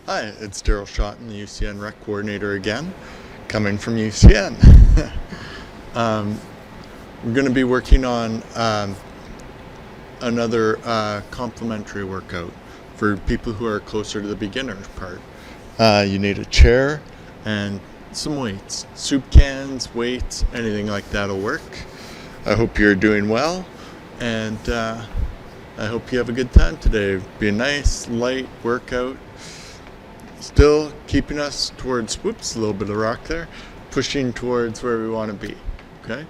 Hi, it's Daryl Schotten, the UCN Rec Coordinator again, coming from UCN. We're going to be working on another complementary workout for people who are closer to the beginner part. You need a chair and some weights. Soup cans, weights, anything like that will work. I hope you're doing well, and I hope you have a good time today. Be a nice, light workout. Still keeping us towards, a little bit of rock there, pushing towards where we want to be, okay?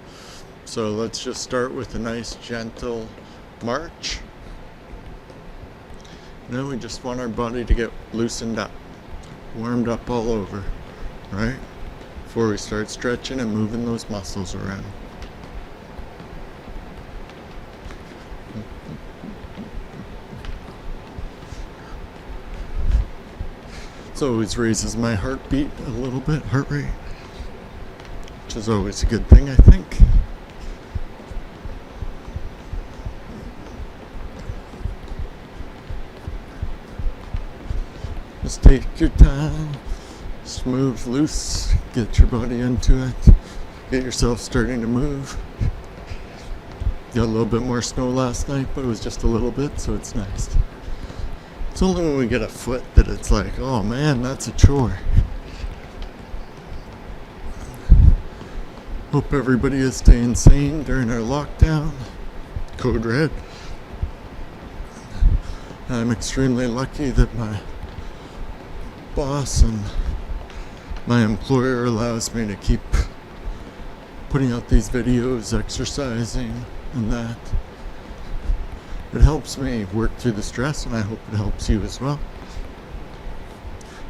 So let's just start with a nice, gentle march. And then we just want our body to get loosened up, warmed up all over, right? Before we start stretching and moving those muscles around. It always raises my heartbeat a little bit, heart rate, which is always a good thing, I think. Just take your time, just move loose, get your body into it, get yourself starting to move. Got a little bit more snow last night, but it was just a little bit, so it's nice. It's only when we get a foot that it's like, oh man, that's a chore. Hope everybody is staying sane during our lockdown. Code red. I'm extremely lucky that my boss and my employer allows me to keep putting out these videos, exercising, and that. It helps me work through the stress, and I hope it helps you as well.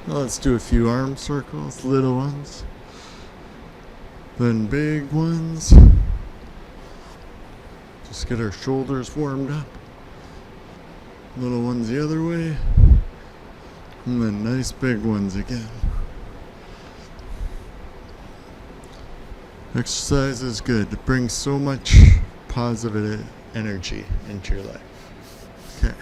Now let's do a few arm circles, little ones, then big ones. Just get our shoulders warmed up. Little ones the other way, and then nice big ones again. Exercise is good. It brings so much positive energy into your life. Okay,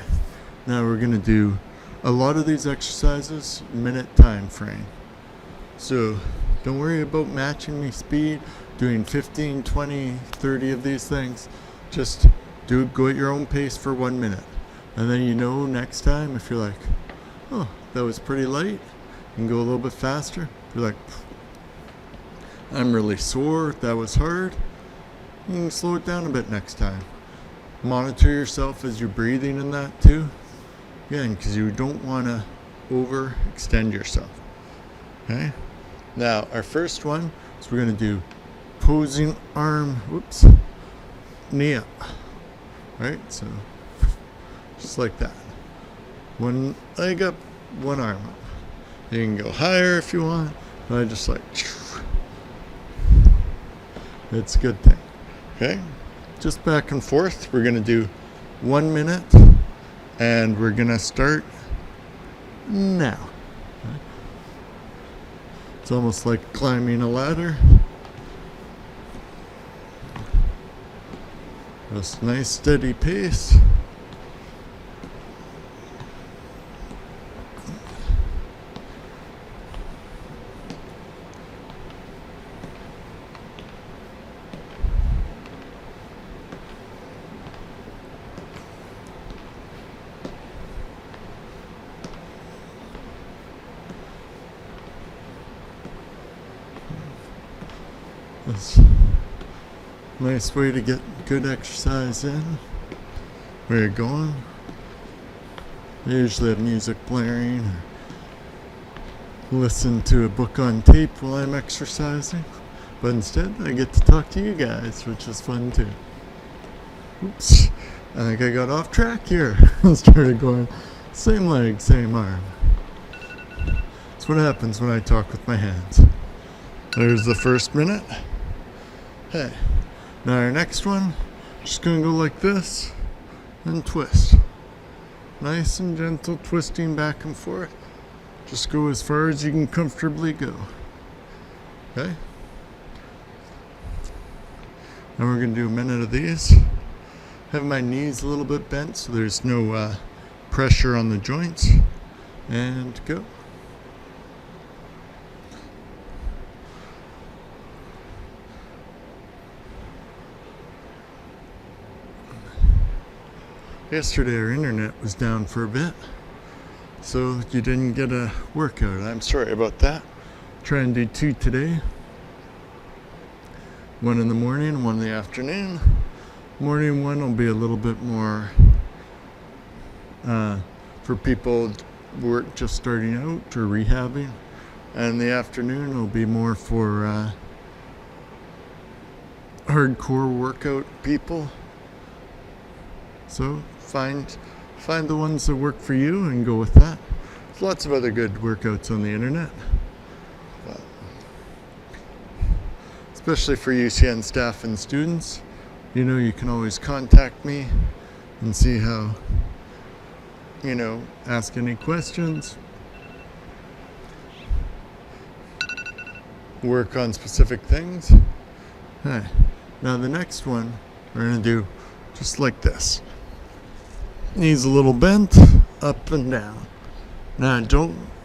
now we're going to do a lot of these exercises minute time frame. So don't worry about matching me speed, doing 15, 20, 30 of these things. Just go at your own pace for 1 minute. And then next time if you're like, oh, that was pretty light, you can go a little bit faster. If you're like, I'm really sore, that was hard, you can slow it down a bit next time. Monitor yourself as you're breathing in that too. Again, because you don't want to overextend yourself. Okay? Now, our first one is we're going to do posing arm, knee up. Right? So, just like that. One leg up, one arm up. You can go higher if you want, but I just like, it's a good thing. Okay? Just back and forth. We're going to do 1 minute, and we're going to start now. It's almost like climbing a ladder. Just nice steady pace. That's a nice way to get good exercise in. Where you're going. I usually have music blaring or listen to a book on tape while I'm exercising. But instead, I get to talk to you guys, which is fun too. Oops. I think I got off track here and started going same leg, same arm. That's what happens when I talk with my hands. There's the first minute. Okay, now our next one, just gonna go like this and twist. Nice and gentle twisting back and forth. Just go as far as you can comfortably go. Okay? Now we're gonna do a minute of these. Have my knees a little bit bent so there's no pressure on the joints. And go. Yesterday our internet was down for a bit, so you didn't get a workout. I'm sorry about that. Try and do 2 today. 1 in the morning, 1 in the afternoon. Morning one will be a little bit more for people who are just starting out or rehabbing, and the afternoon will be more for hardcore workout people. So find the ones that work for you and go with that. There's lots of other good workouts on the internet, but especially for UCN staff and students. You can always contact me and see how, ask any questions, work on specific things. Hey, now the next one we're going to do just like this. Knees a little bent, up and down. Now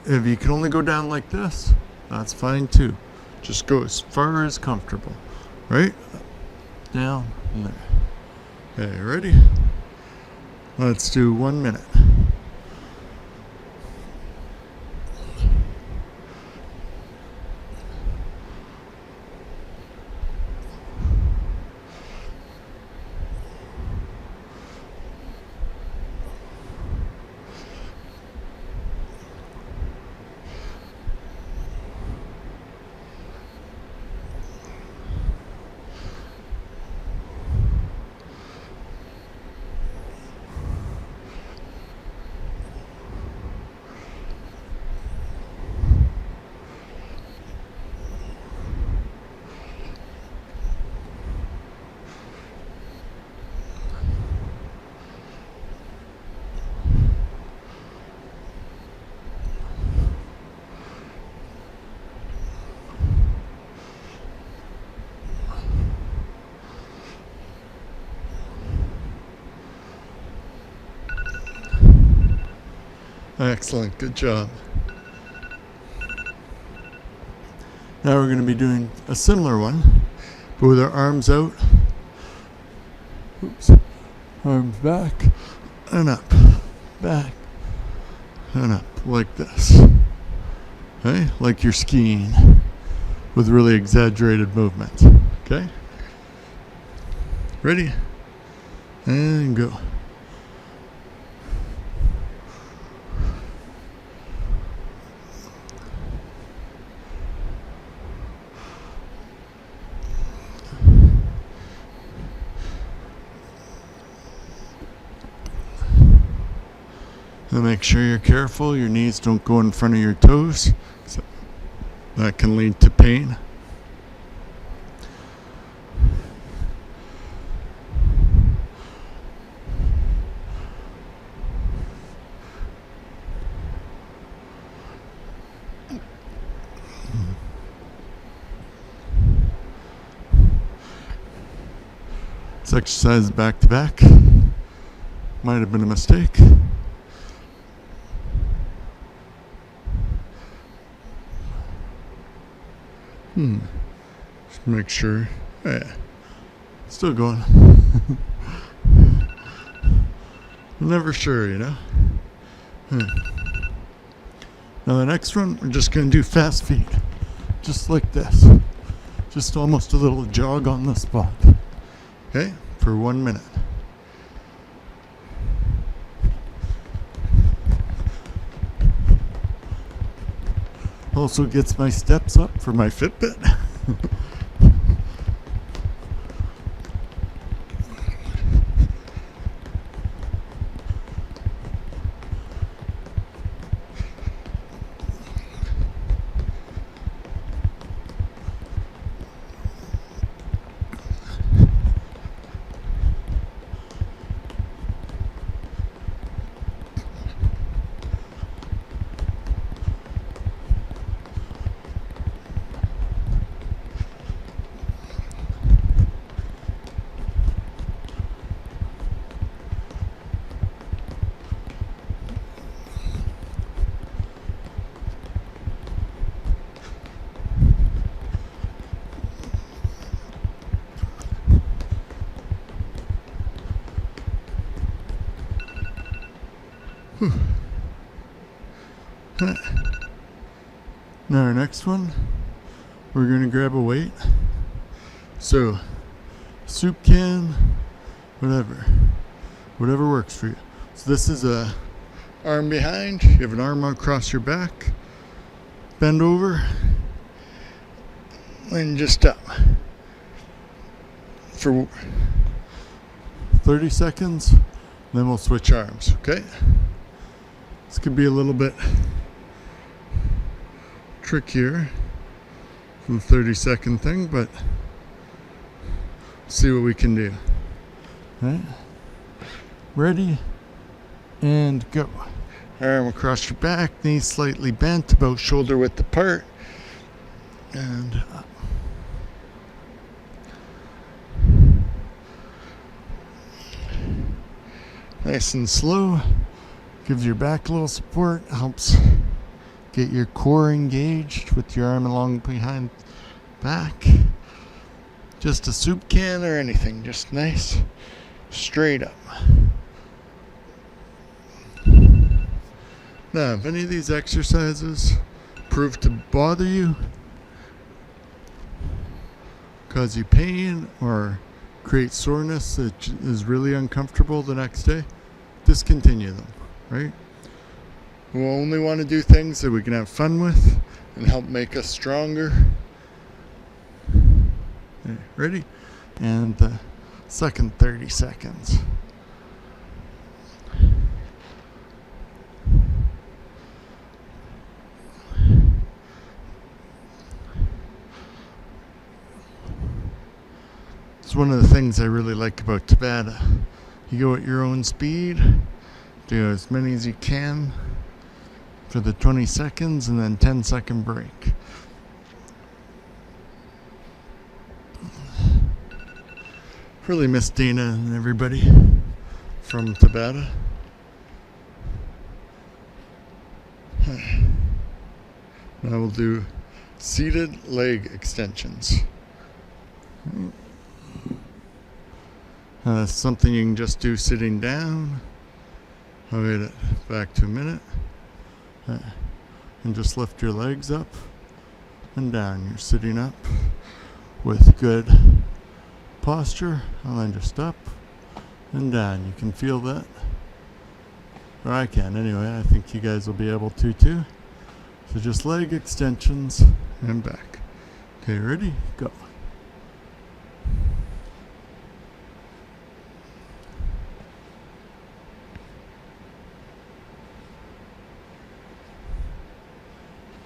if you can only go down like this, that's fine too. Just go as far as comfortable, right? Down and there. Okay, ready? Let's do 1 minute. Excellent, good job. Now we're going to be doing a similar one, but with our arms out. Oops. Arms back and up, back and up, like this. Okay, like you're skiing with really exaggerated movements. Okay? Ready? And go. And make sure you're careful, your knees don't go in front of your toes. So that can lead to pain. This exercise is back to back. Might have been a mistake. Just make sure. Yeah. Still going. Never sure, Now the next one, we're just going to do fast feet. Just like this. Just almost a little jog on the spot. Okay? For 1 minute. Also gets my steps up for my Fitbit. Now our next one, we're going to grab a weight. So, soup can, whatever works for you. So this is a arm behind. You have an arm across your back. Bend over and just up for 30 seconds. Then we'll switch arms, okay? This could be a little bit trickier from the 30-second thing, but see what we can do. All right? Ready? And go. Arm across your back, knees slightly bent, about shoulder width apart. And up. Nice and slow. Gives your back a little support. Helps get your core engaged with your arm along behind back. Just a soup can or anything. Just nice, straight up. Now, if any of these exercises prove to bother you, cause you pain, or create soreness that is really uncomfortable the next day, discontinue them, right? We'll only want to do things that we can have fun with and help make us stronger. Okay, ready? And the second 30 seconds. It's one of the things I really like about Tabata. You go at your own speed, do as many as you can for the 20 seconds, and then 10-second break. Really miss Dana and everybody from Tabata. Now we'll do seated leg extensions. Something you can just do sitting down. I'll get it back to a minute. And just lift your legs up and down. You're sitting up with good posture, and then just up and down. You can feel that. Or I can anyway. I think you guys will be able to too. So just leg extensions and back. Okay, ready? Go.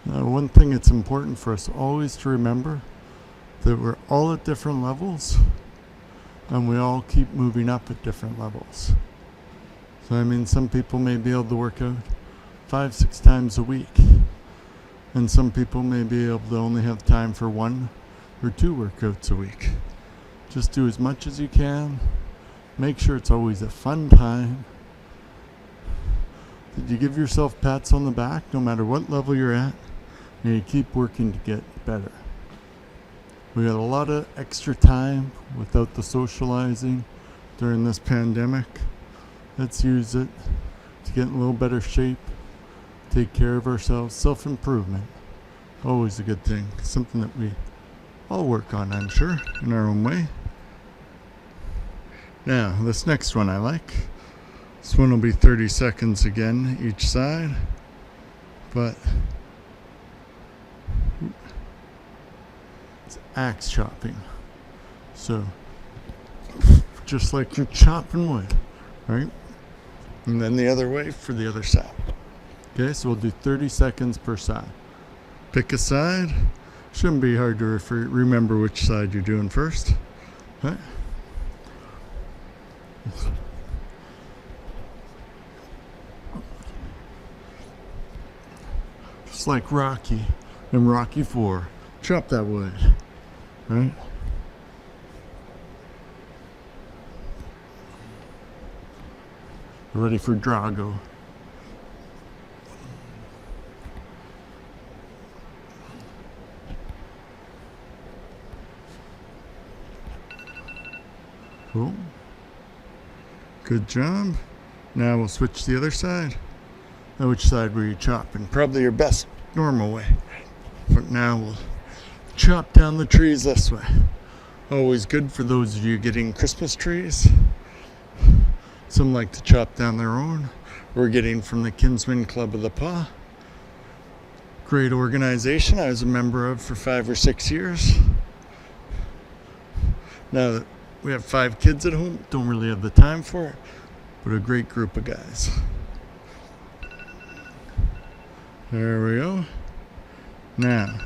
Now, one thing it's important for us always to remember that we're all at different levels, and we all keep moving up at different levels. So, I mean, some people may be able to work out 5-6 times a week, and some people may be able to only have time for 1 or 2 workouts a week. Just do as much as you can. Make sure it's always a fun time. Did you give yourself pats on the back no matter what level you're at? And you keep working to get better. We got a lot of extra time without the socializing during this pandemic. Let's use it to get in a little better shape, take care of ourselves. Self-improvement, always a good thing. Something that we all work on, I'm sure, in our own way. Now, this next one I like. This one will be 30 seconds again, each side. But it's axe chopping. So, just like you're chopping wood, right? And then the other way for the other side. Okay, so we'll do 30 seconds per side. Pick a side. Shouldn't be hard to remember which side you're doing first. Okay. Just like Rocky in Rocky 4. Chop that wood. Right? Ready for Drago. Cool. Good job. Now we'll switch to the other side. Now, which side were you chopping? Probably your best normal way. But now we'll chop down the trees this way. Always good for those of you getting Christmas trees. Some like to chop down their own. We're getting from the Kinsman Club of the Paw. Great organization I was a member of for 5 or 6 years. Now that we have 5 kids at home, don't really have the time for it, but a great group of guys. There we go. Now,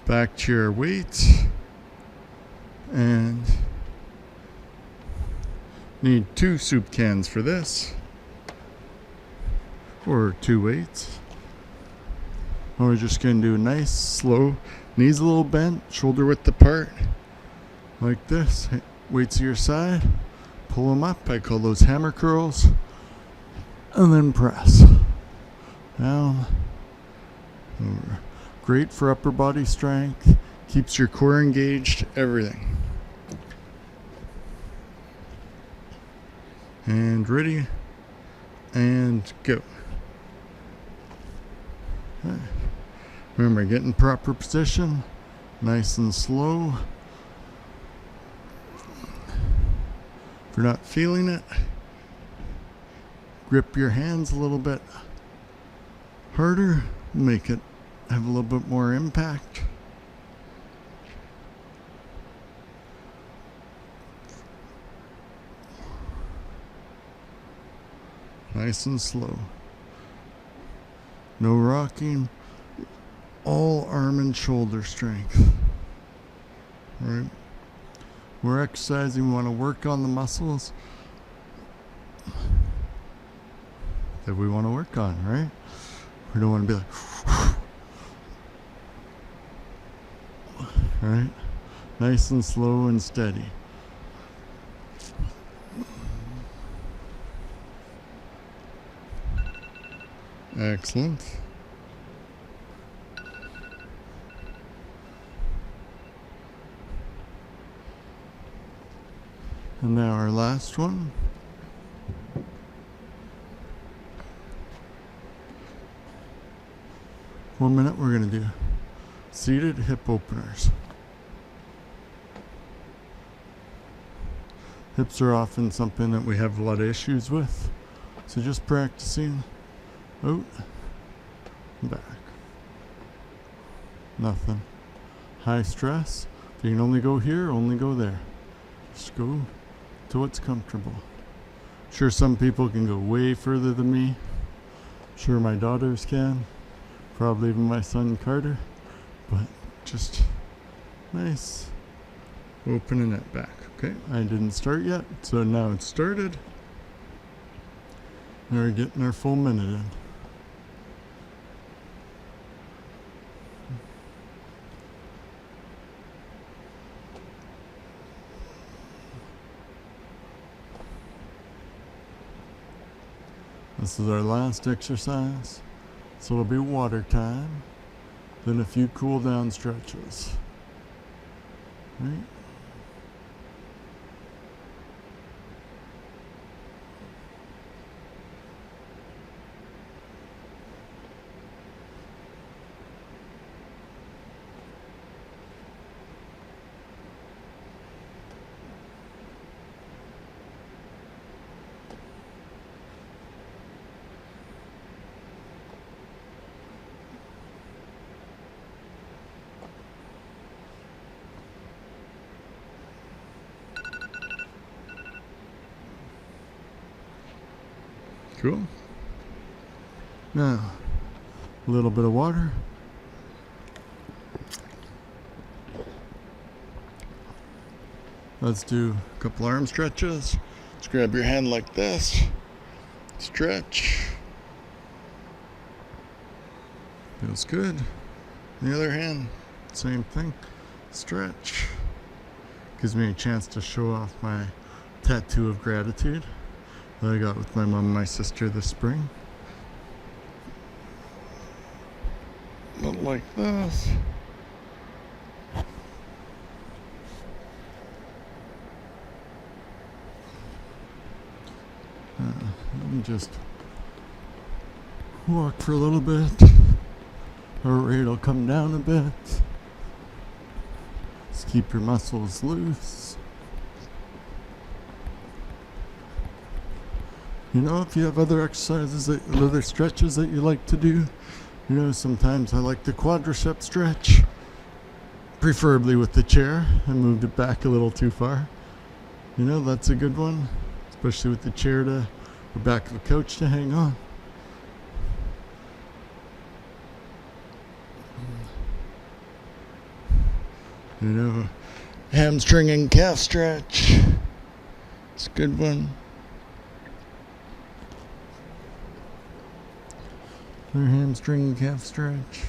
back to your weights. And need 2 soup cans for this. Or 2 weights. And we're just going to do nice, slow, knees a little bent, shoulder width apart. Like this. Weights to your side. Pull them up. I call those hammer curls. And then press. Down. Over. Great for upper body strength. Keeps your core engaged. Everything. And ready. And go. Okay. Remember, get in proper position. Nice and slow. If you're not feeling it, grip your hands a little bit harder. Make it have a little bit more impact. Nice and slow. No rocking. All arm and shoulder strength. All right. We're exercising. We want to work on the muscles that we want to work on, right? We don't want to be like, all right? Nice and slow and steady. Excellent. And now our last one. One minute we're going to do seated hip openers. Hips are often something that we have a lot of issues with. So just practicing out, back. Nothing. High stress. If you can only go here, only go there. Just go to what's comfortable. Sure, some people can go way further than me. Sure, my daughters can. Probably even my son Carter. But just nice. Opening it back. Okay, I didn't start yet, so now it's started. And we're getting our full minute in. This is our last exercise, so it'll be water time, then a few cool down stretches. Right? Cool. Now, a little bit of water. Let's do a couple arm stretches. Just grab your hand like this. Stretch. Feels good. The other hand, same thing. Stretch. Gives me a chance to show off my tattoo of gratitude that I got with my mom and my sister this spring. Not like this. Let me just Walk for a little bit. Heart rate will come down a bit. Just keep your muscles loose. You know, if you have other exercises, other stretches that you like to do, you know, sometimes I like the quadricep stretch, preferably with the chair. I moved it back a little too far. You know, that's a good one, especially with the chair or back of the couch to hang on. You know, hamstring and calf stretch. It's a good one. Their hamstring and calf stretch.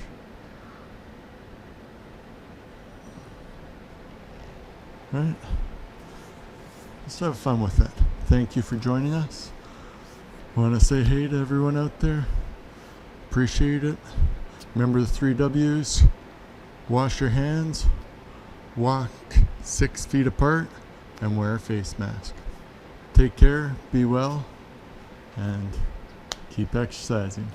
Right? Just have fun with it. Thank you for joining us. I want to say hey to everyone out there. Appreciate it. Remember the 3 W's. Wash your hands, walk 6 feet apart, and wear a face mask. Take care, be well, and keep exercising.